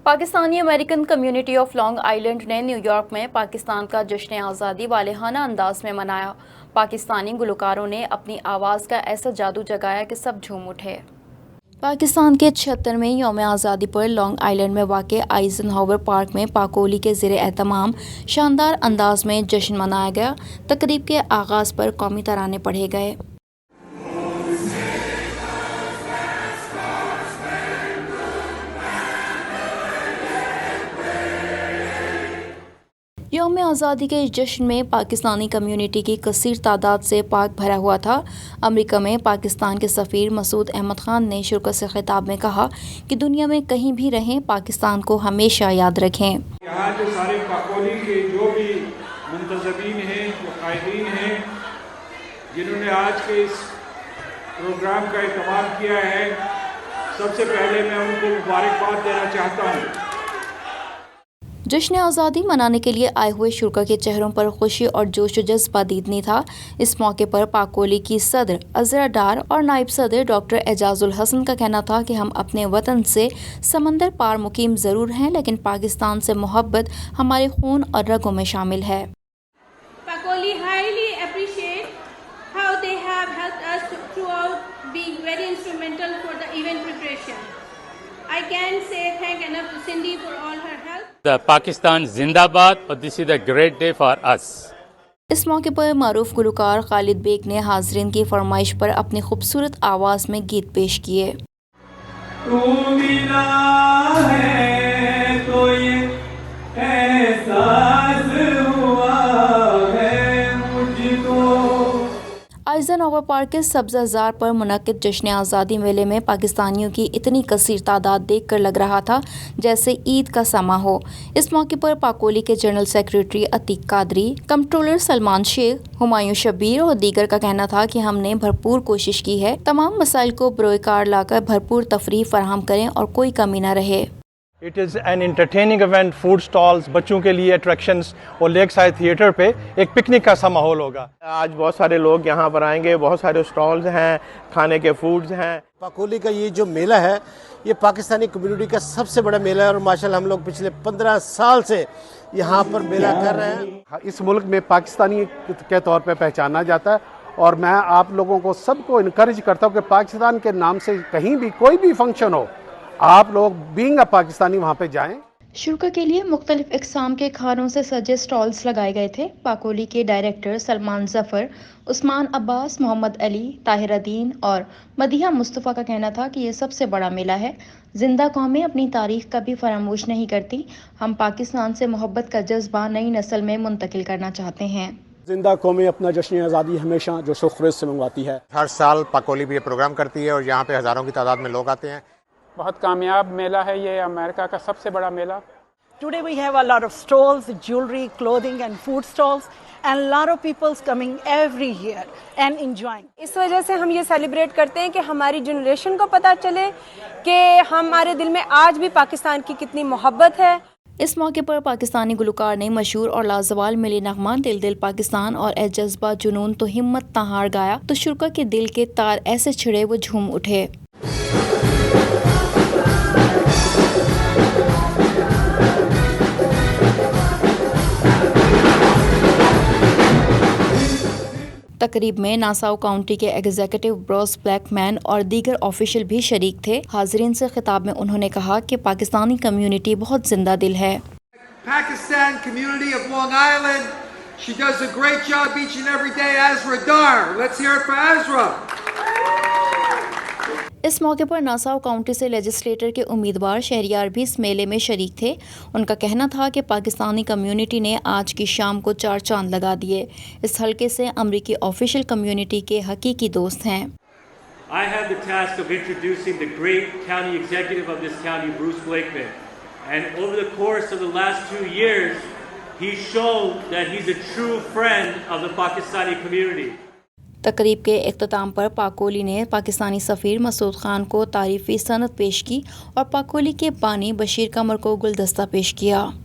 Pakistani American community of long island نے new York میں پاکستان کا جشن آزادی والہانہ انداز میں منایا۔ پاکستانی گلوکاروں نے اپنی آواز کا ایسا جادو جگایا کہ سب جھوم اٹھے۔ پاکستان کے 76ویں یوم آزادی پر لانگ آئیلینڈ میں واقع آئزن ہاور پارک میں پاکولی کے زیر اہتمام شاندار انداز میں جشن منایا گیا۔ تقریب کے آغاز پر قومی ترانے پڑھے گئے۔ یوم آزادی کے اس جشن میں پاکستانی کمیونٹی کی کثیر تعداد سے پاک بھرا ہوا تھا۔ امریکہ میں پاکستان کے سفیر مسعود احمد خان نے شرکت سے خطاب میں کہا کہ دنیا میں کہیں بھی رہیں پاکستان کو ہمیشہ یاد رکھیں۔ یہاں جو سارے پاکولی کے جو بھی منتظمین ہیں، جو قائدین ہیں، جنہوں نے آج کے اس پروگرام کا اہتمام کیا ہے، سب سے پہلے میں ان کو مبارکباد دینا چاہتا ہوں۔ جشن آزادی منانے کے لیے آئے ہوئے شرکاء کے چہروں پر خوشی اور جوش و جذبہ دیدنی تھا۔ اس موقع پر پاکولی کی صدر عذرا ڈار اور نائب صدر ڈاکٹر اعجاز الحسن کا کہنا تھا کہ ہم اپنے وطن سے سمندر پار مقیم ضرور ہیں، لیکن پاکستان سے محبت ہمارے خون اور رگوں میں شامل ہے۔ Pakoli highly appreciate how they have helped us throughout, being very instrumental for the event preparation. I can't say thank enough to Cindy for all her help. The Pakistan Zindabad, or this is a great day for us. اس موقع پر معروف گلوکار خالد bag نے حاضرین کی فرمائش پر اپنی خوبصورت آواز میں گیت پیش کیے۔ تو ملا ہے تو یہ احساس ہوا ہے مجھ کو۔ آئزن ہاور پارک کے سبزہ زار پر منعقد جشن آزادی میلے میں پاکستانیوں کی اتنی کثیر تعداد دیکھ کر لگ رہا تھا جیسے عید کا سماں ہو۔ اس موقع پر پاکولی کے جنرل سیکریٹری عتیق قادری، کمپٹرولر سلمان شیخ، ہمایوں شبیر اور دیگر کا کہنا تھا کہ ہم نے بھرپور کوشش کی ہے تمام مسائل کو بروئے کار لا کر بھرپور تفریح فراہم کریں اور کوئی کمی نہ رہے۔ It is an entertaining event, food stalls, بچوں کے لیے attractions اور لیک سائڈ تھیٹر پہ ایک پکنک کا سا ماحول ہوگا۔ آج بہت سارے لوگ یہاں پر آئیں گے، بہت سارے سٹالز ہیں، کھانے کے فوڈز ہیں۔ پاکولی کا یہ جو میلہ ہے یہ پاکستانی کمیونٹی کا سب سے بڑا میلہ ہے اور ماشاءاللہ ہم لوگ پچھلے 15 سال سے یہاں پر میلہ کر رہے ہیں۔ اس ملک میں پاکستانی کے طور پہ پہچانا جاتا ہے اور میں آپ لوگوں کو سب کو انکریج کرتا ہوں کہ پاکستان کے نام سے کہیں بھی کوئی بھی فنکشن ہو، آپ لوگ بینگ اے پاکستانی وہاں پہ جائیں۔ شرکاء کے لیے مختلف اقسام کے کھانوں سے سجے سٹالز لگائے گئے تھے۔ پاکولی کے ڈائریکٹر سلمان ظفر، عثمان عباس، محمد علی، طاہر الدین اور مدیحہ مصطفیٰ کا کہنا تھا کہ یہ سب سے بڑا میلہ ہے۔ زندہ قومیں اپنی تاریخ کبھی فراموش نہیں کرتی۔ ہم پاکستان سے محبت کا جذبہ نئی نسل میں منتقل کرنا چاہتے ہیں۔ زندہ قومیں اپنا جشن آزادی ہمیشہ جوش و خروش سے منواتی ہے۔ ہر سال پاکولی بھی یہ پروگرام کرتی ہے اور یہاں پہ ہزاروں کی تعداد میں لوگ آتے ہیں۔ بہت کامیاب میلہ ہے یہ، امریکہ کا سب سے بڑا میلہ۔ Today we have a lot of stalls, jewelry, clothing and food stalls and a lot of people's coming every year and enjoying. اس وجہ سے ہم یہ سیلیبریٹ کرتے ہیں کہ ہماری جنریشن کو پتہ چلے کہ ہمارے دل میں آج بھی پاکستان کی کتنی محبت ہے۔ اس موقع پر پاکستانی گلوکار نے مشہور اور لازوال ملی نغمہ دل دل پاکستان اور اے جذبہ جنون تو ہمت نہ ہار گایا تو شرکاء کے دل کے تار ایسے چھڑے وہ جھوم اٹھے۔ تقریب میں ناساؤ کاؤنٹی کے ایگزیکٹو بروس بلیک مین اور دیگر آفیشل بھی شریک تھے۔ حاضرین سے خطاب میں انہوں نے کہا کہ پاکستانی کمیونٹی بہت زندہ دل ہے۔ Pakistan community of Long Island, she does a great job each and every day. Azra Dar, let's hear it for Azra. اس موقع پر ناساؤ کاؤنٹی سے لیجسلیٹر کے امیدوار شہریار بھی اس میلے میں شریک تھے۔ ان کا کہنا تھا کہ پاکستانی کمیونٹی نے آج کی شام کو 4 چاند لگا دیے۔ اس حلقے سے امریکی آفیشل کمیونٹی کے حقیقی دوست ہیں۔ I had the task of introducing the great county executive of this county, Bruce Blakeman. And over the course of the last 2 years, he's shown that he's a true friend of the Pakistani community. تقریب کے اختتام پر پاکولی نے پاکستانی سفیر مسعود خان کو تعریفی سند پیش کی اور پاکولی کے بانی بشیر قمر کو گلدستہ پیش کیا۔